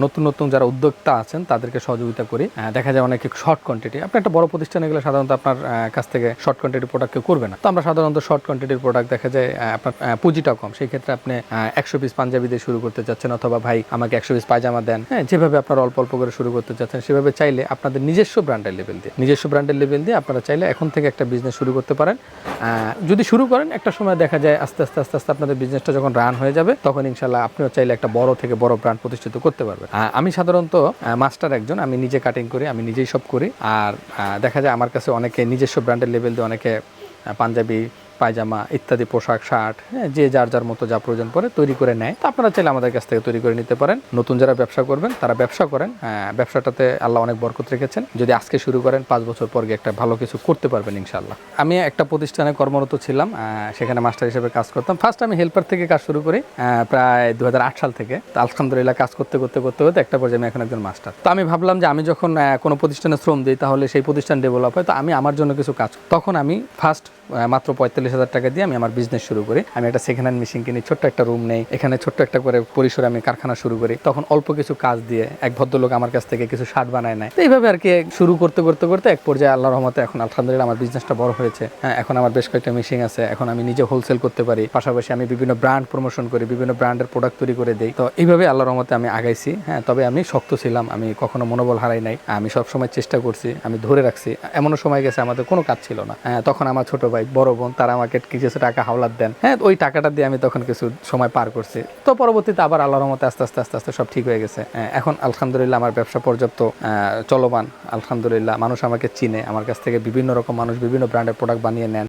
নতুন নতুন যারা উদ্যোক্তা আছেন তাদেরকে সহযোগিতা করি। দেখা যায় অনেকে শর্ট কোয়ান্টিটি, আপনি একটা বড় প্রতিষ্ঠানে গেলে সাধারণত আপনার কাছ থেকে শর্ট কোয়ান্টিটির প্রোডাক্ট কেউ করবে না। তো আমরা সাধারণত শর্ট কোয়ান্টিটির প্রোডাক্ট দেখা যায় আপনার পুঁজিটা কম, সেই ক্ষেত্রে আপনি 100 পিস পাঞ্জাবি দিয়ে শুরু করতে চাচ্ছেন, অথবা ভাই আমাকে 100 পিস পায়জামা দেন, হ্যাঁ, যেভাবে আপনারা অল্প অল্প করে শুরু করতে চাচ্ছেন সেভাবে চাইলে আপনাদের নিজস্ব ব্র্যান্ডের লেভেল দিয়ে আপনারা চাইলে এখন থেকে একটা বিজনেস শুরু করতে পারেন। যদি শুরু করেন একটা সময় দেখা যায় আস্তে আস্তে আপনাদের বিজনেসটা যখন রান হয়ে যাবে তখন ইনশাল্লাহ আপনিও চাইলে একটা বড় থেকে বড় ব্র্যান্ড প্রতিষ্ঠিত করতে পারবেন। আমি সাধারণত মাস্টার একজন, আমি নিজে কাটিং করি, আমি নিজেই সব করি। আর দেখা যায় আমার কাছে অনেকে নিজস্ব ব্র্যান্ডের লেভেল দিয়ে অনেকে পাঞ্জাবি, পায়জামা ইত্যাদি পোশাক, শার্ট, হ্যাঁ, যে যার মতো যা প্রয়োজন পড়ে তৈরি করে নেয়। তো আপনারা চাইলে আমাদের কাছ থেকে তৈরি করে নিতে পারেন। নতুন যারা ব্যবসা করবেন তারা ব্যবসা করেন, ব্যবসাটাতে আল্লাহ অনেক বরকত রেখেছেন। যদি আজকে শুরু করেন 5 বছর পর গিয়ে একটা ভালো কিছু করতে পারবেন ইনশাআল্লাহ। আমি একটা প্রতিষ্ঠানে কর্মরত ছিলাম, সেখানে মাস্টার হিসেবে কাজ করতাম। ফার্স্ট আমি হেল্পার থেকে কাজ শুরু করি প্রায় 2008 সাল থেকে। তো আলহামদুলিল্লাহ কাজ করতে একটা পর্যায়ে আমি এখন একজন মাস্টার। তো আমি ভাবলাম যে আমি যখন কোনো প্রতিষ্ঠানে শ্রম দিই তাহলে সেই প্রতিষ্ঠান ডেভেলপ হয়, তো আমি আমার জন্য কিছু কাজ। তখন আমি ফার্স্ট মাত্র 45,000 টাকা দিয়ে আমি আমার বিজনেস শুরু করি। আমি একটা সেকেন্ড হ্যান্ড মেশিন কিনি, ছোট্ট একটা রুম নেই, এখানে ছোট্ট একটা করে পরিসরে আমি কারখানা শুরু করি। তখন অল্প কিছু কাজ দিয়ে এক ভদ্রলোক আমার কাছ থেকে কিছু শার্ট বানায় নেয়। তো এইভাবে আর কি শুরু করতে এক পর্যায়ে আল্লাহর রহমতে এখন আলহামদুলিল্লাহ আমার বিজনেসটা বড় হয়েছে। হ্যাঁ, এখন আমার বেশ কয়েকটা মেশিন আছে, এখন আমি নিজে হোলসেল করতে পারি, পাশাপাশি আমি বিভিন্ন ব্র্যান্ড প্রমোশন করি, বিভিন্ন ব্র্যান্ডের প্রোডাক্ট তৈরি করে দিই। তো এইভাবে আল্লাহর রহমতে আমি আগাইছি। হ্যাঁ, তবে আমি শক্ত ছিলাম, আমি কখনো মনোবল হারাই নাই, আমি সবসময় চেষ্টা করছি, আমি ধরে রাখছি। এমনও সময় গেছে আমাদের কোনো কাজ ছিল না, তখন আমার ছোট ভাই, বড় বোন তারা আমাকে কিছু টাকা হাওলাত দেন, হ্যাঁ, ওই টাকাটা দিয়ে আমি তখন কিছু সময় পার করছি। তো পরবর্তীতে আবার আল্লাহর রহমতে আস্তে আস্তে সব ঠিক হয়ে গেছে। এখন আলহামদুলিল্লাহ আমার ব্যবসা পর্যাপ্ত চলমান। আলহামদুলিল্লাহ মানুষ আমাকে চিনে, আমার কাছ থেকে বিভিন্ন রকম মানুষ বিভিন্ন ব্র্যান্ডের প্রোডাক্ট বানিয়ে নেন।